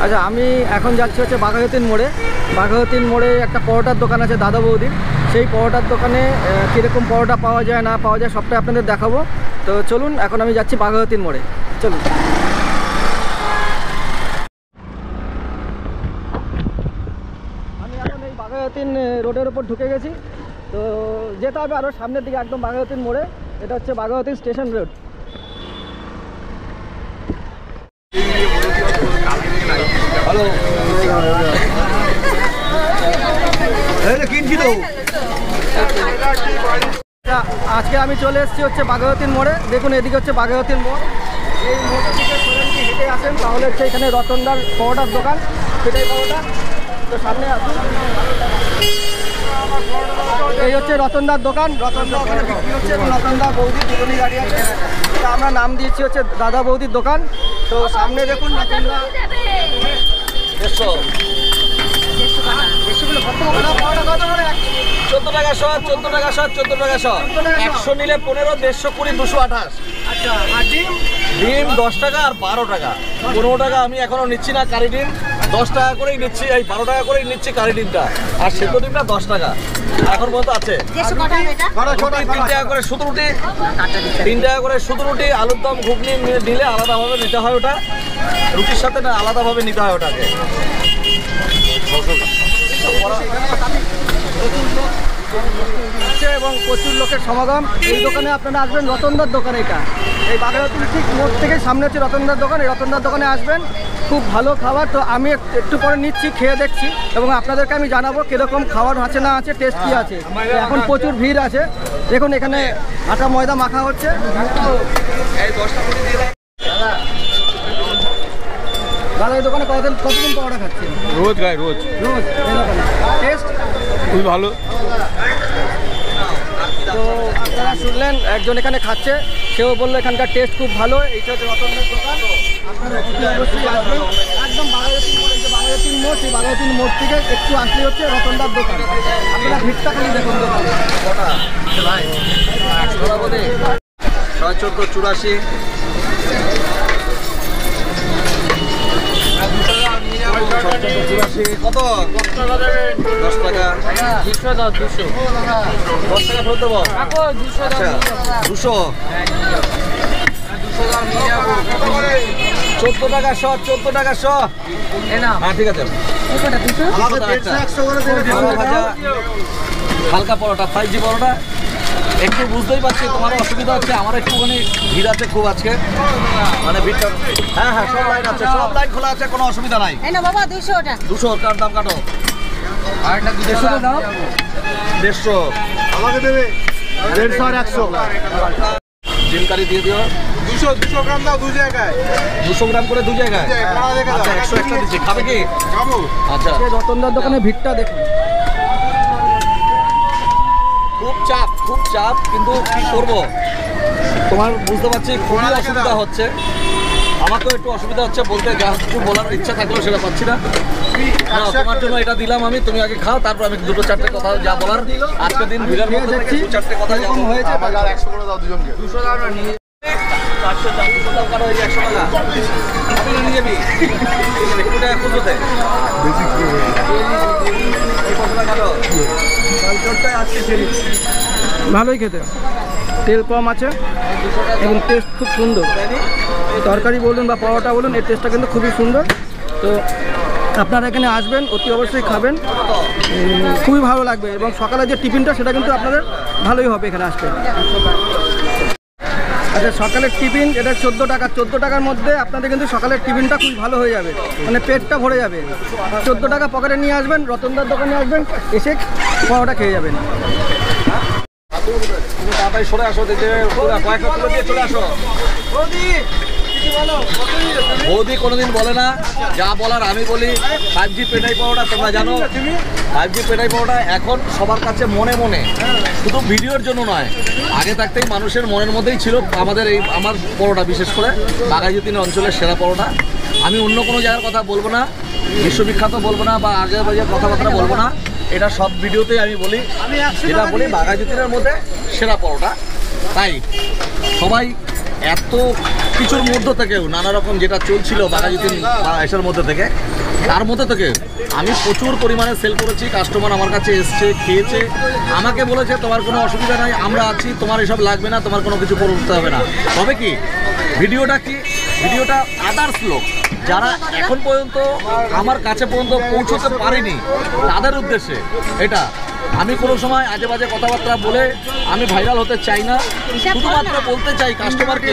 আচ্ছা, আমি এখন যাচ্ছি হচ্ছে বাঘাযতীন মোড়ে। বাঘাযতীন মোড়ে একটা পরোটার দোকান আছে দাদা বৌদির। সেই পরোটার দোকানে কীরকম পরোটা পাওয়া যায় না পাওয়া যায় সবটাই আপনাদের দেখাবো। তো চলুন, এখন আমি যাচ্ছি বাঘাযতীন মোড়ে, চলুন। আমি এখন এই বাঘাযতীন রোডের ওপর ঢুকে গেছি। তো যেতে হবে আরও সামনের দিকে, একদম বাঘাযতীন মোড়ে। এটা হচ্ছে বাঘাযতীন স্টেশন রোড। হ্যালো, কিনছি তো। আজকে আমি চলে এসেছি হচ্ছে বাঘাযতীন মোড়ে। দেখুন, এদিকে হচ্ছে বাঘাযতীন মোড়। এই মোড়ের দিকে সোজা যদি হেঁটে আসেন তাহলে হচ্ছে এখানে রতনদার পরোটার দোকান, সেটাই পরোটা। তো সামনে আসুন, এই হচ্ছে রতনদার দোকান। রতনদা ওখানে বিক্রি হচ্ছে এবং রতনদা বৌদি দুজনেই দাঁড়িয়ে আছে। তো আমরা নাম দিয়েছি হচ্ছে দাদা বৌদির দোকান। তো সামনে দেখুন রতনদা। 14 টাকা শ, 14 টাকা শ, 14 টাকা শ। 100 নিলে 15, 150, 20, 228। আচ্ছা, আর ডিম? ডিম 10 টাকা আর 12 টাকা। 15 টাকা আমি এখনো নিচ্ছি না কারি ডিম, 10 টাকা করেই নিচ্ছি, এই 12 টাকা করেই নিচ্ছি কারি ডিমটা। আর সেদ্ধ ডিমটা 10 টাকা এখন পর্যন্ত আছে। 3 টাকা করে শুধু রুটি, 3 টাকা করে শুধু রুটি। আলুর দম ঘুগনি নিলে আলাদাভাবে নিতে হয়, ওটা রুটির সাথে না আলাদাভাবে নিতে হয় ওটাকে। এবং প্রচুর লোকের সমাগম। এই দোকানে আপনারা আসবেন, রতনদার দোকান। এটা এই বাঘাযতীন ঠিক মোড় থেকে সামনে হচ্ছে রতনদার দোকান। এই রতনদার দোকানে আসবেন, খুব ভালো খাবার। তো আমি একটু পরে নিচ্ছি, খেয়ে দেখছি এবং আপনাদেরকে আমি জানাবো কীরকম খাবার আছে না আছে, টেস্ট কী আছে। এখন প্রচুর ভিড় আছে। দেখুন এখানে আটা ময়দা মাখা হচ্ছে। দাদা, এই দোকানে কতদিন পরোটা খাচ্ছেন? রোজ খাই, রোজ রোজ। এই দোকানে টেস্ট খুবই ভালো। তো আপনারা শুনলেন, একজন এখানে খাচ্ছে, সেও বললো এখানকার টেস্ট খুব ভালো। এইটা হচ্ছে রতনদার দোকান। আপনারা অবশ্যই আসবেন, একদম বাঘাযতীন মোড়। এই যে বাঘাযতীন মোড়, সেই বাঘাযতীন মোড় থেকে একটু আসলে হচ্ছে রতনদার দোকান। আপনারা ভিড়টা খালি দেখুন দোকানে। 1484 কত? 10 টাকা। 10 টাকা ফেরত দেবো। আচ্ছা, 200। 14 টাকা শ, 14 টাকা শ। হ্যাঁ, ঠিক আছে। হালকা পরোটা, 5G পরোটা। একটু বুঝতেই পারছি তোমারও অসুবিধা হচ্ছে, আমার একটুখানি ভিড় আছে খুব আজকে, মানে ভিড়টা। হ্যাঁ হ্যাঁ, সব লাইন আছে, সব লাইন খোলা আছে, কোনো অসুবিধা নাই। 200 কার দাম কাটো। আর একটা 200 দাও। 150 আমাকে দেবে 150 আর 100। ডিম কারি দিয়ে দিও। 200 গ্রাম দাও, 2 জায়গায়। 200 গ্রাম করে 2 জায়গায়। আচ্ছা, 100 একটা দিচ্ছি, খাবে কি? খাবো। আচ্ছা, রতনদার দোকানে ভিড়টা দেখুন। খুব চাপ, কিন্তু কি করবো, তোমার বুঝতে পারছি খুবই অসুবিধা হচ্ছে। আমাকেও একটু অসুবিধা হচ্ছে বলতে, যা কিছু বলার ইচ্ছা থাকলেও সেটা পাচ্ছি না। তোমার জন্য এটা দিলাম আমি, তুমি আগে খাও, তারপর আমি 2-4টে কথা যা বলার আজকের দিন ভিড়ের মধ্যে দেখছি 2-4টে কথা যেমন হয়েছে। 100 করে দাও দুজনকে। 200 দাম না নিয়ে 400 দাম, 200 দাম কারো 100 টাকা আপনি নিয়ে যাবি। একটু টাকা খুঁজোতে বেশি করে এই কথাটা কাটো। ভালোই খেতে, তেল কম আছে এবং টেস্ট খুব সুন্দর। তরকারি বলুন বা পরোটা বলুন, এর টেস্টটা কিন্তু খুবই সুন্দর। তো আপনারা এখানে আসবেন, অতি অবশ্যই খাবেন, খুবই ভালো লাগবে। এবং সকালে যে টিফিনটা সেটা কিন্তু আপনাদের ভালোই হবে এখানে আসতে। আচ্ছা, সকালের টিফিন এটা 14 টাকা। 14 টাকার মধ্যে আপনাদের কিন্তু সকালের টিফিনটা খুব ভালো হয়ে যাবে, মানে পেটটা ভরে যাবে। 14 টাকা পকেটে নিয়ে আসবেন, রতনদার দোকানে আসবেন, এসে পরোটা খেয়ে যাবেন। তাড়াতাড়ি সরে আসো, কয়েকটা তুলে দিয়ে চলে আসো। বৌদি কোনোদিন বলে না, যা বলার আমি বলি। 5G পেটাই পরোটা তোমরা জানো, 5G পেটাই পরোটা এখন সবার কাছে মনে মনে, শুধু ভিডিওর জন্য নয়, আগে থাকতেই মানুষের মনের মধ্যেই ছিল আমাদের এই আমার পরোটা, বিশেষ করে বাঘাযতীন অঞ্চলের সেরা পরোটা। আমি অন্য কোনো জায়গার কথা বলবো না, বিশ্ববিখ্যাত বলবো না, বা আগে বাজে কথাবার্তা বলবো না। এটা সব ভিডিওতেই আমি বলি, যেটা বলি বাঘাযতীনের মধ্যে সেরা পরোটা। তাই সবাই এত কিছুর মধ্য থেকেও নানা রকম যেটা চলছিল বাঘাযতীন এসের মধ্যে থেকে, তার মধ্যে থেকে আমি প্রচুর পরিমাণে সেল করেছি। কাস্টমার আমার কাছে এসছে, খেয়েছে, আমাকে বলেছে তোমার কোনো অসুবিধা নাই, আমরা আছি, তোমার এসব লাগবে না, তোমার কোনো কিছু করতে হবে না। তবে কি ভিডিওটা আদার্স লোক যারা এখন পর্যন্ত আমার কাছে পর্যন্ত পৌঁছতে পারেনি তাদের উদ্দেশ্যে এটা। আমি কোনো সময় আজে বাজে কথাবার্তা বলে আমি ভাইরাল হতে চাই না, শুধুমাত্র বলতে চাই কাস্টমারকে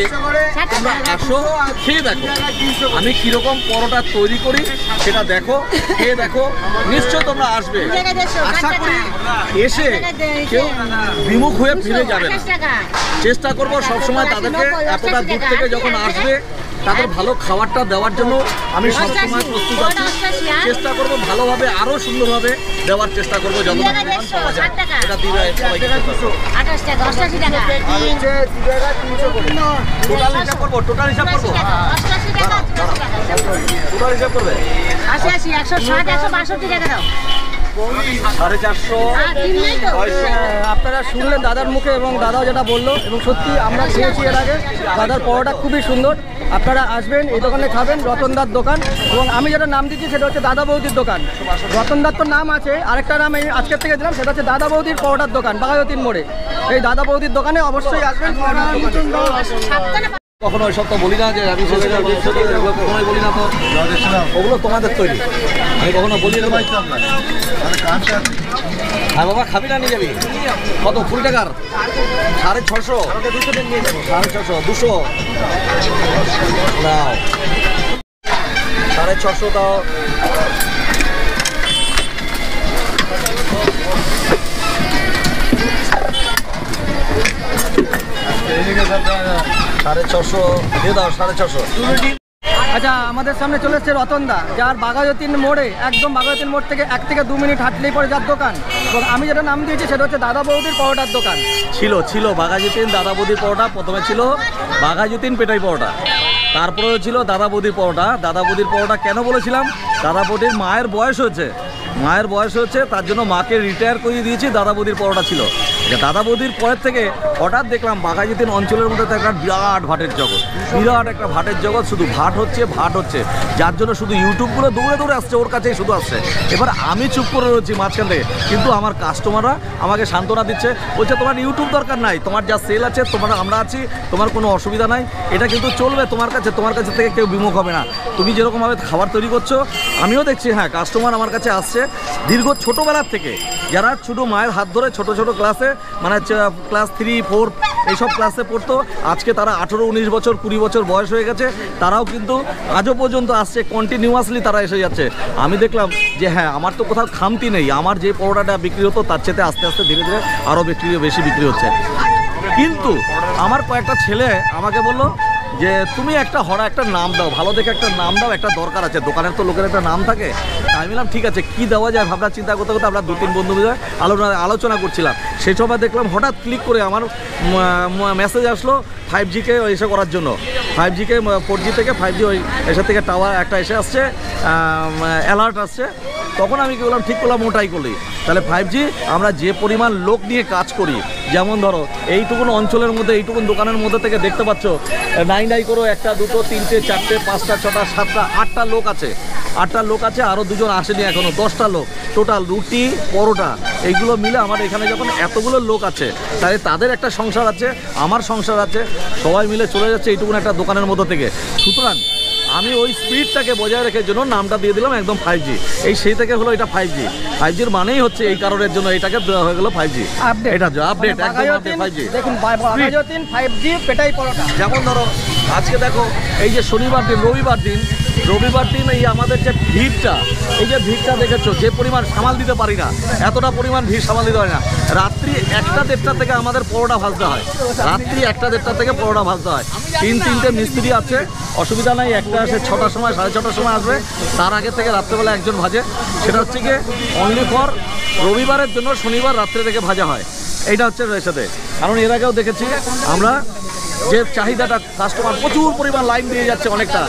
তোমরা আসো, খেয়ে দেখো আমি কীরকম পরোটা তৈরি করি, সেটা দেখো, খেয়ে দেখো, নিশ্চয় তোমরা আসবে। আশা করি এসে কেউ বিমুখ হয়ে ফিরে যাবে না। চেষ্টা করবো সবসময় তাদেরকে এতটা দূর থেকে যখন আসবে তাদের ভালো খাবারটা দেওয়ার জন্য আমি সবসময় প্রস্তুত আছি। চেষ্টা করবো ভালোভাবে, আরও সুন্দরভাবে দেওয়ার চেষ্টা করবো যতটা পাওয়া যায়। এটা দিবে সবাইকে। টোটাল হিসাব করবো, টোটাল হিসাব করবো, টোটাল হিসাব করবে 450। আপনারা শুনলেন দাদার মুখে এবং দাদাও যেটা বললো, এবং সত্যি আমরা খেয়েছি এর আগে, দাদার পরোটা খুবই সুন্দর। আপনারা আসবেন, এই দোকানে খাবেন, রতনদার দোকান। এবং আমি যেটা নাম দিচ্ছি সেটা হচ্ছে দাদা বৌদির দোকান। রতনদার তো নাম আছে, আরেকটা নাম আমি আজকের থেকে দিলাম, সেটা হচ্ছে দাদা বৌদির পরোটার দোকান, বাঘাযতীন মোড়ে। এই দাদা বৌদির দোকানে অবশ্যই আসবেন। কখনো ওইসব তো বলি না যে আমি কখনোই বলি না, তো ওগুলো তোমাদের তৈরি, আমি কখনো বলি না। হ্যাঁ বাবা, খাবি না নিয়ে যাবি? কত? 20 টাকার 650, 650, 200 নাও, 650 দাও। সাড়ে 600 দিয়ে দাও, 650। আচ্ছা, আমাদের সামনে চলে এসছে রতনদা, যার বাঘাযতীন মোড়ে, একদম বাঘাযতীন মোড় থেকে 1 থেকে 2 মিনিট হাঁটলেই পরে যার দোকান। এবং আমি যেটা নাম দিয়েছি সেটা হচ্ছে দাদা বৌদির পরোটার দোকান। ছিল বাঘাযতীন দাদা বৌদির পরোটা। প্রথমে ছিল বাঘাযতীন পেটাই পরোটা, তারপরেও ছিল দাদা বৌদির পরোটা। দাদা বৌদির পরোটা কেন বলেছিলাম? দাদা বৌদির মায়ের বয়স হয়েছে, তার জন্য মাকে রিটায়ার করিয়ে দিয়েছি। দাদা বৌদির পরোটা ছিল। দাদা বৌদির পরের থেকে হঠাৎ দেখলাম বাঘাযতীন অঞ্চলের মধ্যে তো একটা বিরাট একটা ভাটের জগৎ, শুধু ভাট হচ্ছে, যার জন্য শুধু ইউটিউবগুলো দৌড়ে আসছে, ওর কাছেই শুধু আসছে। এবার আমি চুপ করে রয়েছি মাঝখান থেকে, কিন্তু আমার কাস্টমাররা আমাকে সান্ত্বনা দিচ্ছে, বলছে তোমার ইউটিউব দরকার নাই, তোমার যা সেল আছে, আমরা আছি, তোমার কোনো অসুবিধা নাই, এটা কিন্তু চলবে তোমার কাছে থেকে কেউ বিমুখ হবে না। তুমি যেরকমভাবে খাবার তৈরি করছো, আমিও দেখছি, হ্যাঁ কাস্টমার আমার কাছে আসছে দীর্ঘ ছোটোবেলার থেকে, যারা ছোটো মায়ের হাত ধরে ছোট ক্লাসে, মানে ক্লাস 3, 4 এইসব ক্লাসে পড়তো, আজকে তারা 18, 19 বছর, 20 বছর বয়স হয়ে গেছে, তারাও কিন্তু আজও পর্যন্ত আসছে, কন্টিনিউয়াসলি তারা এসে যাচ্ছে। আমি দেখলাম যে হ্যাঁ, আমার তো কোথাও খামতি নেই, আমার যে পরোটাটা বিক্রি হতো তার চেয়ে আস্তে আস্তে ধীরে ধীরে আরও বেশি বিক্রি হচ্ছে। কিন্তু আমার কয়েকটা ছেলে আমাকে বললো যে তুমি একটা নাম দাও, ভালো দেখে একটা নাম দাও, একটা দরকার আছে, দোকানের তো লোকের একটা নাম থাকে। আমি বললাম ঠিক আছে, কি দেওয়া যায় ভাবনা চিন্তা করতে করতে আমরা 2-3 বন্ধু মিলে আলোচনা করছিলাম। সেই সময় দেখলাম হঠাৎ ক্লিক করে আমার মেসেজ আসলো 5G-কে এসে করার জন্য। 5G-কে 4G থেকে 5G ওই এসে থেকে টাওয়ার একটা এসে আসছে, অ্যালার্ট আসছে। তখন আমি কি বললাম, ঠিক করলাম ওটাই করলি। তাহলে 5G আমরা যে পরিমাণ লোক নিয়ে কাজ করি, যেমন ধরো এইটুকুন অঞ্চলের মধ্যে, এইটুকুন দোকানের মধ্যে থেকে দেখতে পাচ্ছ, নাই করো 1, 2, 3, 4, 5, 6, 7, 8টা লোক আছে। 8টা লোক আছে, আরও 2জন আসেনি এখনও, 10টা লোক টোটাল। রুটি, পরোটা এইগুলো মিলে আমার এখানে যখন এতগুলো লোক আছে, তাহলে তাদের একটা সংসার আছে, আমার সংসার আছে, সবাই মিলে চলে যাচ্ছে এইটুকুন একটা দোকানের মধ্যে থেকে। সুতরাং আমি ওই স্পিডটাকে বজায় রাখার জন্য নামটা দিয়ে দিলাম একদম 5G। সেই থেকে হলো এটা 5G। 5Gর মানেই হচ্ছে এই কারণের জন্য এটাকে দেওয়া হয়ে গেল 5G। এটা আপডেট, একদম আপডেট 5G। দেখুন বাঘাযতীন 5G পেটাই পরোটা। যেমন ধরো আজকে দেখো, এই যে শনিবার দিন, রবিবার দিন এই আমাদের যে ভিড়টা, এই যে ভিড়টা দেখেছো, যে পরিমাণ সামাল দিতে পারি না, এতটা পরিমাণ ভিড় সামাল দিতে পারি না। রাত্রি 1টা-1:30 থেকে আমাদের পরোটা ভাজতে হয়, রাত্রি 1টা-1:30 থেকে পরোটা ভাজতে হয়। 3-3টে মিস্ত্রি আছে, অসুবিধা নাই। একটা আসে 6টার সময়, 6:30টার সময় আসবে, তার আগে থেকে রাত্রেবেলা একজন ভাজে। সেটা হচ্ছে গিয়ে অনলি ফর রবিবারের জন্য, শনিবার রাত্রে থেকে ভাজা হয়। এইটা হচ্ছে এর সাথে। কারণ এর আগেও দেখেছি আমরা যে চাহিদাটা কাস্টমার প্রচুর পরিমাণ লাইন দিয়ে যাচ্ছে, অনেকটা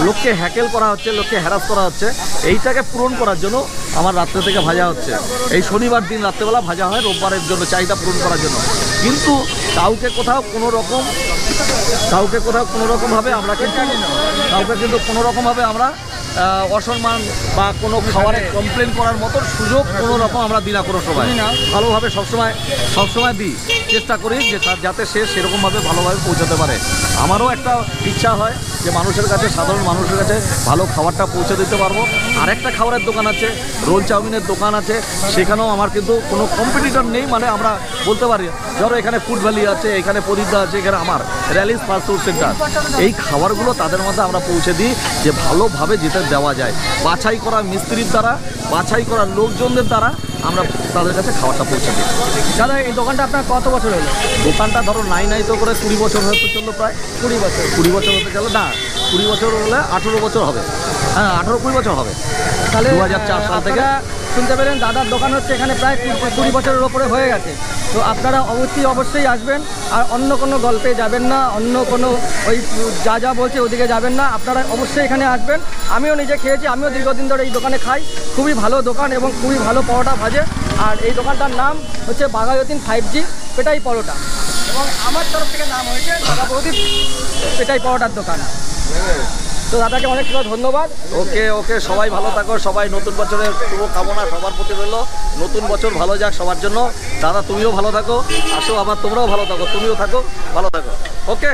লোককে হ্যাকেল করা হচ্ছে, লোককে হ্যারাস করা হচ্ছে, এইটাকে পূরণ করার জন্য আমার রাত্রে থেকে ভাজা হচ্ছে। এই শনিবার দিন রাত্রেবেলা ভাজা হয় রোববারের জন্য চাহিদা পূরণ করার জন্য। কিন্তু কাউকে কোথাও কোনো রকমভাবে আমরা কিন্তু কোনো রকমভাবে আমরা অসম্মান বা কোনো খাবারে কমপ্লেন করার মতো সুযোগ কোনো রকম আমরা দিই না কোনো সময়। ভালোভাবে সবসময় দিই, চেষ্টা করি যে যাতে সে সেরকমভাবে ভালোভাবে পৌঁছাতে পারে। আমারও একটা ইচ্ছা হয় যে মানুষের কাছে, সাধারণ মানুষের কাছে ভালো খাবারটা পৌঁছে দিতে পারবো। আরেকটা খাবারের দোকান আছে, রোল চাউমিনের দোকান আছে, সেখানেও আমার কিন্তু কোনো কম্পিটিটর নেই। মানে আমরা বলতে পারি, ধরো এখানে ফুড ভ্যালি আছে, এখানে প্রদীপদা আছে, এখানে আমার র্যালিস ফাস্ট ফুড সেন্টার। এই খাবারগুলো তাদের মধ্যে আমরা পৌঁছে দিই যে ভালোভাবে যেটা দেওয়া যায়, বাছাই করা মিস্ত্রির দ্বারা, বাছাই করা লোকজনদের দ্বারা আমরা তাদের কাছে খাবারটা পৌঁছে দিই। দাদা এই দোকানটা আপনার কত বছর হলো? দোকানটা ধরো নাই তো করে 20 বছর হতে চললো, প্রায় 20 বছর হতে চলো না, 20 বছর হলে 18 বছর হবে। হ্যাঁ, 18-20 বছর হবে। তাহলে 2004 সাল থেকে শুনতে পেলেন দাদার দোকান হচ্ছে এখানে প্রায় 20 বছরের ওপরে হয়ে গেছে। তো আপনারা অবশ্যই আসবেন, আর অন্য কোনো গল্পে যাবেন না, অন্য কোনো ওই যা বলছে ওদিকে যাবেন না, আপনারা অবশ্যই এখানে আসবেন। আমিও নিজে খেয়েছি, আমিও দীর্ঘদিন ধরে এই দোকানে খাই। খুবই ভালো দোকান এবং খুবই ভালো পরোটা ভাজে। আর এই দোকানটার নাম হচ্ছে বাঘাযতীন 5G পেটাই পরোটা, এবং আমার তরফ থেকে নাম হয়েছে দাদা প্রদীপ পেটাই পরোটার দোকান। তো দাদাকে অনেক ধন্যবাদ। ওকে, সবাই ভালো থাকো, সবাই নতুন বছরের শুভ কামনা সবার প্রতি রইল। নতুন বছর ভালো যাক সবার জন্য। দাদা তুমিও ভালো থাকো, আসো আবার তোমরাও ভালো থাকো, তুমিও থাকো, ভালো থাকো। ওকে।